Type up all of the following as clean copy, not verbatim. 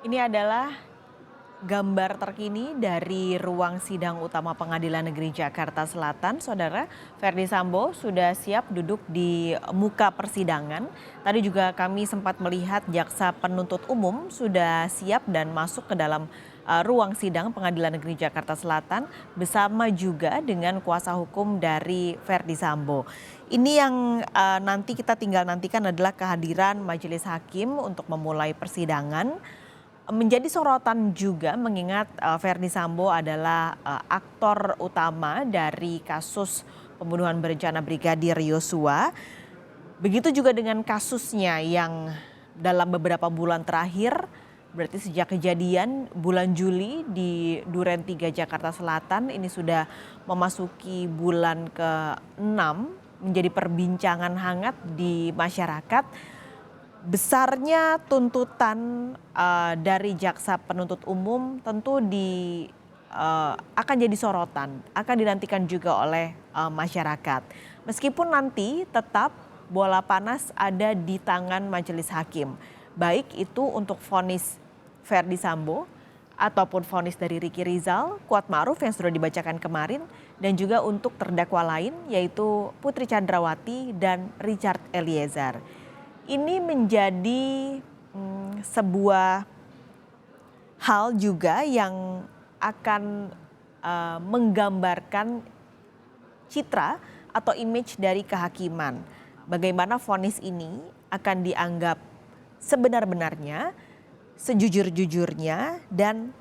Ini adalah gambar terkini dari ruang sidang utama Pengadilan Negeri Jakarta Selatan. Saudara, Verdi Sambo sudah siap duduk di muka persidangan. Tadi juga kami sempat melihat jaksa penuntut umum sudah siap dan masuk ke dalam ruang sidang Pengadilan Negeri Jakarta Selatan bersama juga dengan kuasa hukum dari Verdi Sambo. Ini yang nanti kita tinggal nantikan adalah kehadiran majelis hakim untuk memulai persidangan. Menjadi sorotan juga mengingat Verdi Sambo adalah aktor utama dari kasus pembunuhan berencana Brigadir Yosua. Begitu juga dengan kasusnya yang dalam beberapa bulan terakhir, berarti sejak kejadian bulan Juli di Duren 3 Jakarta Selatan, ini sudah memasuki bulan ke-6, menjadi perbincangan hangat di masyarakat. Besarnya tuntutan dari jaksa penuntut umum tentu akan jadi sorotan, akan dinantikan juga oleh masyarakat. Meskipun nanti tetap bola panas ada di tangan majelis hakim, baik itu untuk vonis Verdi Sambo ataupun vonis dari Ricky Rizal, Kuatmaruf yang sudah dibacakan kemarin, dan juga untuk terdakwa lain yaitu Putri Chandrawati dan Richard Eliezer. Ini menjadi sebuah hal juga yang akan menggambarkan citra atau image dari kehakiman. Bagaimana vonis ini akan dianggap sebenar-benarnya, sejujur-jujurnya, dan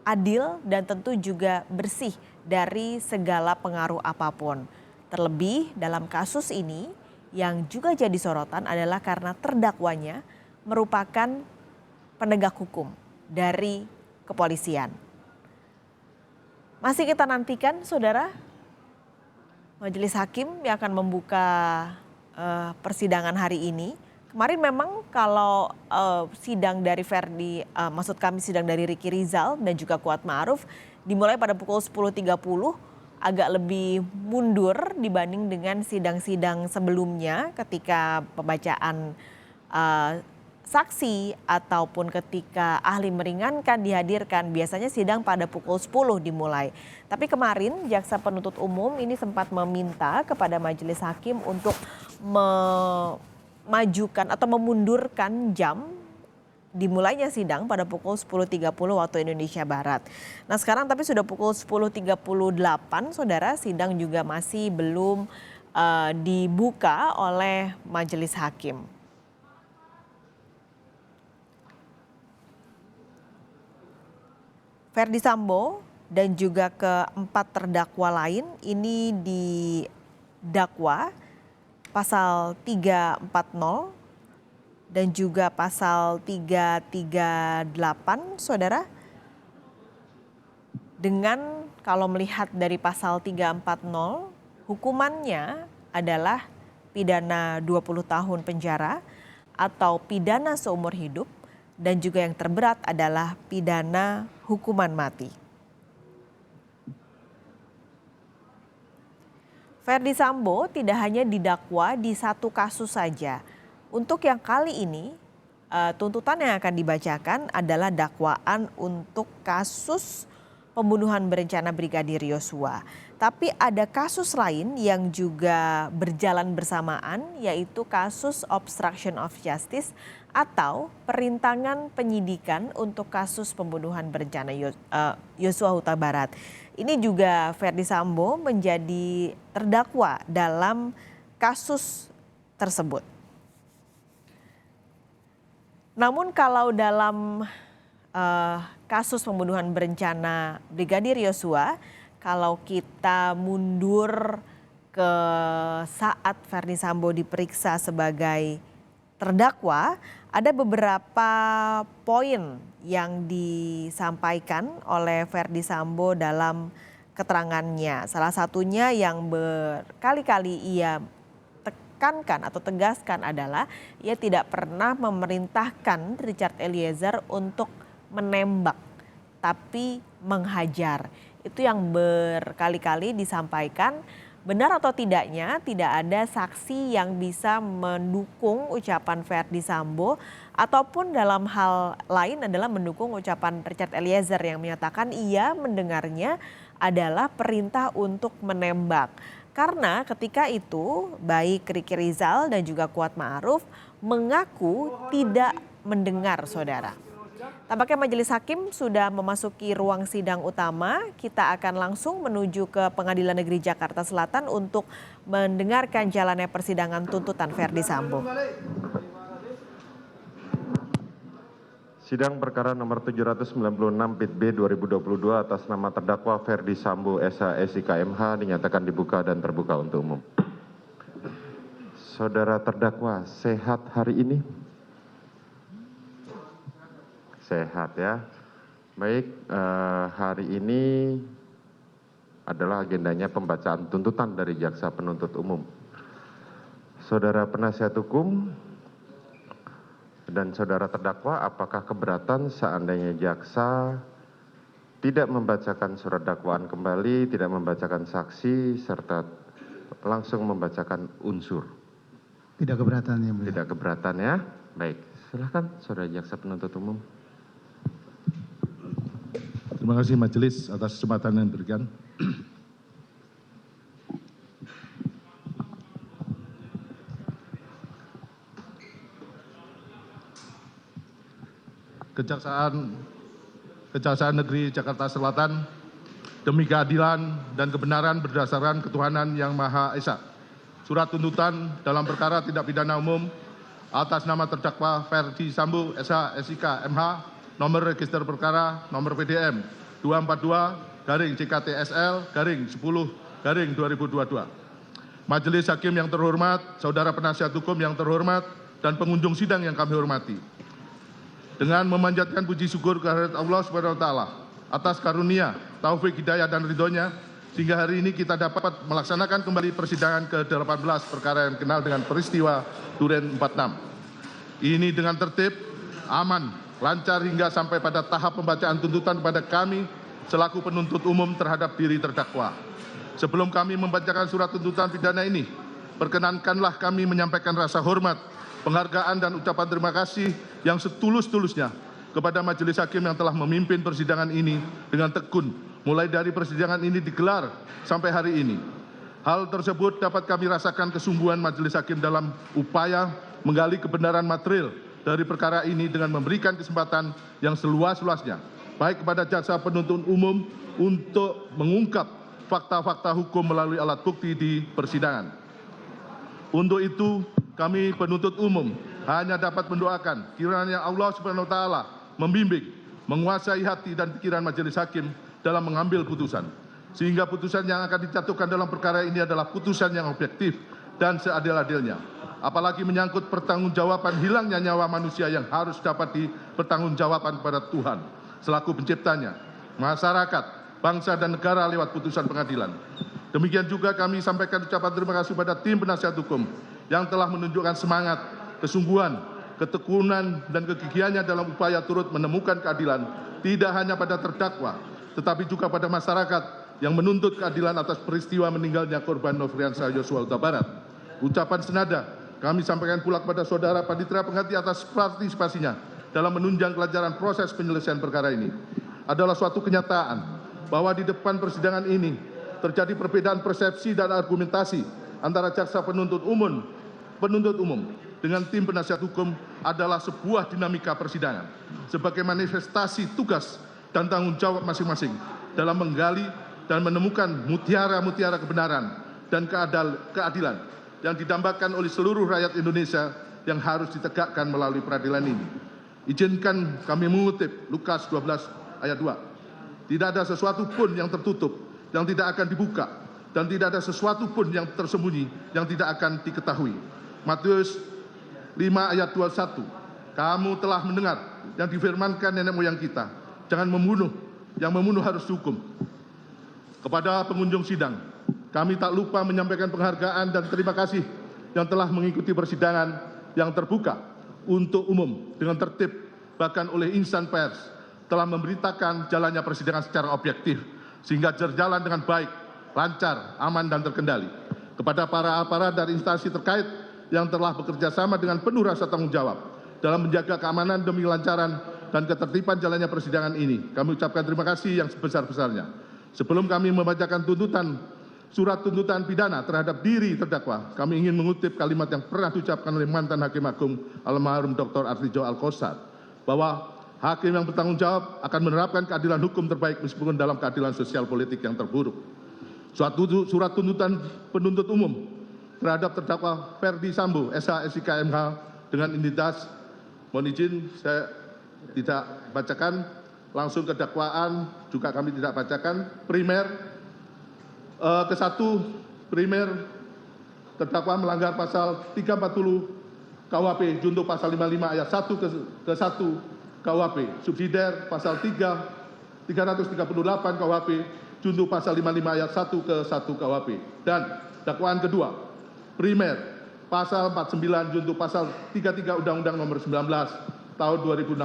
adil dan tentu juga bersih dari segala pengaruh apapun. Terlebih dalam kasus ini yang juga jadi sorotan adalah karena terdakwanya merupakan penegak hukum dari kepolisian. Masih kita nantikan, saudara, majelis hakim yang akan membuka persidangan hari ini. Kemarin memang kalau sidang dari maksud kami sidang dari Ricky Rizal dan juga Kuatmaruf dimulai pada pukul 10.30, agak lebih mundur dibanding dengan sidang-sidang sebelumnya ketika pembacaan saksi ataupun ketika ahli meringankan dihadirkan. Biasanya sidang pada pukul 10 dimulai. Tapi kemarin jaksa penuntut umum ini sempat meminta kepada majelis hakim untuk memajukan atau memundurkan jam dimulainya sidang pada pukul 10.30 waktu Indonesia Barat. Nah sekarang tapi sudah pukul 10.38, saudara, sidang juga masih belum dibuka oleh majelis hakim. Verdi Sambo dan juga keempat terdakwa lain ini didakwa pasal 340 dan juga pasal 338, saudara. Dengan kalau melihat dari pasal 340, hukumannya adalah pidana 20 tahun penjara atau pidana seumur hidup, dan juga yang terberat adalah pidana hukuman mati. Verdi Sambo tidak hanya didakwa di satu kasus saja. Untuk yang kali ini, tuntutan yang akan dibacakan adalah dakwaan untuk kasus pembunuhan berencana Brigadir Yosua. Tapi ada kasus lain yang juga berjalan bersamaan, yaitu kasus obstruction of justice atau perintangan penyidikan untuk kasus pembunuhan berencana Yosua Huta Barat. Ini juga Verdi Sambo menjadi terdakwa dalam kasus tersebut. Namun kalau dalam kasus pembunuhan berencana Brigadir Yosua, kalau kita mundur ke saat Verdi Sambo diperiksa sebagai terdakwa, ada beberapa poin yang disampaikan oleh Verdi Sambo dalam keterangannya. Salah satunya yang berkali-kali ia tekankan atau tegaskan adalah ia tidak pernah memerintahkan Richard Eliezer untuk menembak, tapi menghajar. Itu yang berkali-kali disampaikan Benar atau tidaknya tidak ada saksi yang bisa mendukung ucapan Verdi Sambo ataupun dalam hal lain adalah mendukung ucapan Richard Eliezer yang menyatakan ia mendengarnya adalah perintah untuk menembak. Karena ketika itu baik Riki Rizal dan juga Kuat Ma'ruf mengaku tidak mendengar, saudara. Tampaknya majelis hakim sudah memasuki ruang sidang utama. Kita akan langsung menuju ke Pengadilan Negeri Jakarta Selatan untuk mendengarkan jalannya persidangan tuntutan Verdi Sambo. Sidang perkara nomor 796 Pit B 2022 atas nama terdakwa Verdi Sambo SH SIK MH dinyatakan dibuka dan terbuka untuk umum. Saudara terdakwa sehat hari ini? Sehat ya. Baik, hari ini adalah agendanya pembacaan tuntutan dari jaksa penuntut umum. Saudara penasihat hukum dan saudara terdakwa, apakah keberatan seandainya jaksa tidak membacakan surat dakwaan kembali, tidak membacakan saksi, serta langsung membacakan unsur? Tidak keberatan ya mulia. Tidak keberatan ya. Baik, silakan saudara jaksa penuntut umum. Terima kasih majelis atas kesempatan yang diberikan. Kejaksaan Negeri Jakarta Selatan demi keadilan dan kebenaran berdasarkan ketuhanan yang Maha Esa. Surat tuntutan dalam perkara tindak pidana umum atas nama terdakwa Verdi Sambo SH SIK MH nomor register perkara nomor PDM 242-CKTSL-10-2022. Majelis hakim yang terhormat, saudara penasihat hukum yang terhormat, dan pengunjung sidang yang kami hormati. Dengan memanjatkan puji syukur kehadirat Allah SWT atas karunia, taufik, hidayah, dan ridhonya, sehingga hari ini kita dapat melaksanakan kembali persidangan ke-18 perkara yang dikenal dengan peristiwa Duren 46. Ini dengan tertib, aman, lancar hingga sampai pada tahap pembacaan tuntutan kepada kami selaku penuntut umum terhadap diri terdakwa. Sebelum kami membacakan surat tuntutan pidana ini, perkenankanlah kami menyampaikan rasa hormat, penghargaan dan ucapan terima kasih yang setulus-tulusnya kepada majelis hakim yang telah memimpin persidangan ini dengan tekun, mulai dari persidangan ini digelar sampai hari ini. Hal tersebut dapat kami rasakan kesungguhan majelis hakim dalam upaya menggali kebenaran material dari perkara ini dengan memberikan kesempatan yang seluas-luasnya, baik kepada jaksa penuntut umum untuk mengungkap fakta-fakta hukum melalui alat bukti di persidangan. Untuk itu, kami penuntut umum hanya dapat mendoakan kiranya Allah SWT membimbing, menguasai hati dan pikiran majelis hakim dalam mengambil putusan, sehingga putusan yang akan dijatuhkan dalam perkara ini adalah putusan yang objektif dan seadil-adilnya. Apalagi menyangkut pertanggungjawaban hilangnya nyawa manusia yang harus dapat dipertanggungjawabkan kepada Tuhan selaku penciptanya, masyarakat, bangsa dan negara lewat putusan pengadilan. Demikian juga kami sampaikan ucapan terima kasih pada tim penasihat hukum yang telah menunjukkan semangat, kesungguhan, ketekunan dan kegigihannya dalam upaya turut menemukan keadilan tidak hanya pada terdakwa, tetapi juga pada masyarakat yang menuntut keadilan atas peristiwa meninggalnya korban Nofriansah Yosua Huta Barat. Ucapan senada kami sampaikan pula kepada saudara Panitera Pengganti atas partisipasinya dalam menunjang kelancaran proses penyelesaian perkara ini. Adalah suatu kenyataan bahwa di depan persidangan ini terjadi perbedaan persepsi dan argumentasi antara jaksa penuntut umum dengan tim penasihat hukum adalah sebuah dinamika persidangan sebagai manifestasi tugas dan tanggung jawab masing-masing dalam menggali dan menemukan mutiara-mutiara kebenaran dan keadilan yang didambakan oleh seluruh rakyat Indonesia yang harus ditegakkan melalui peradilan ini. Izinkan kami mengutip Lukas 12 ayat 2. Tidak ada sesuatu pun yang tertutup, yang tidak akan dibuka, dan tidak ada sesuatu pun yang tersembunyi, yang tidak akan diketahui. Matius 5 ayat 21. Kamu telah mendengar yang difirmankan nenek moyang kita. Jangan membunuh, yang membunuh harus dihukum. Kepada pengunjung sidang, kami tak lupa menyampaikan penghargaan dan terima kasih yang telah mengikuti persidangan yang terbuka untuk umum dengan tertib, bahkan oleh insan pers telah memberitakan jalannya persidangan secara objektif sehingga berjalan dengan baik lancar, aman, dan terkendali. Kepada para aparat dan instansi terkait yang telah bekerja sama dengan penuh rasa tanggung jawab dalam menjaga keamanan demi kelancaran dan ketertiban jalannya persidangan ini, kami ucapkan terima kasih yang sebesar-besarnya. Sebelum kami membacakan surat tuntutan pidana terhadap diri terdakwa, kami ingin mengutip kalimat yang pernah diucapkan oleh mantan Hakim Agung almarhum Dr. Artijo Alkostar, bahwa hakim yang bertanggung jawab akan menerapkan keadilan hukum terbaik meskipun dalam keadilan sosial politik yang terburuk. Surat tuntutan penuntut umum terhadap terdakwa Ferdi Sambo, SH, SIK, MH dengan identitas, mohon izin saya tidak bacakan, langsung ke dakwaan juga kami tidak bacakan. Primer, ke-1, primer terdakwa melanggar pasal 340 KUHP junto pasal 55 ayat 1 ke-1 KUHP, subsidiar pasal 338 KUHP junto pasal 55 ayat 1 ke-1 KUHP. Dan dakwaan kedua, primer pasal 49 junto pasal 33 Undang-Undang Nomor 19 Tahun 2016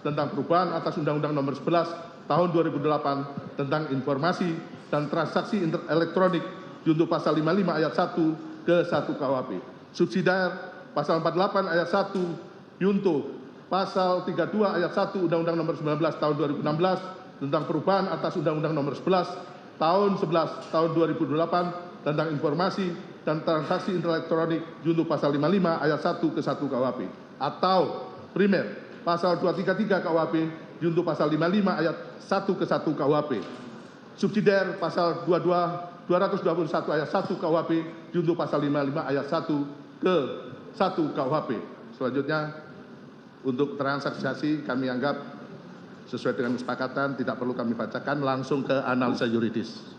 tentang perubahan atas Undang-Undang Nomor 11 Tahun 2008 tentang informasi dan transaksi elektronik junto pasal 55 ayat 1 ke 1 KUHP. Subsidiar pasal 48 ayat 1 junto pasal 32 ayat 1 Undang-Undang Nomor 19 Tahun 2016 tentang perubahan atas Undang-Undang Nomor 11 Tahun 2008 tentang informasi dan transaksi elektronik junto pasal 55 ayat 1 ke 1 KUHP. Atau primer pasal 233 KUHP junto pasal 55 ayat 1 ke 1 KUHP. Subsidiar pasal 221 ayat 1 KUHP junto pasal 55 ayat 1 ke 1 KUHP. Selanjutnya untuk transaksi kami anggap sesuai dengan kesepakatan tidak perlu kami bacakan, langsung ke analisa yuridis.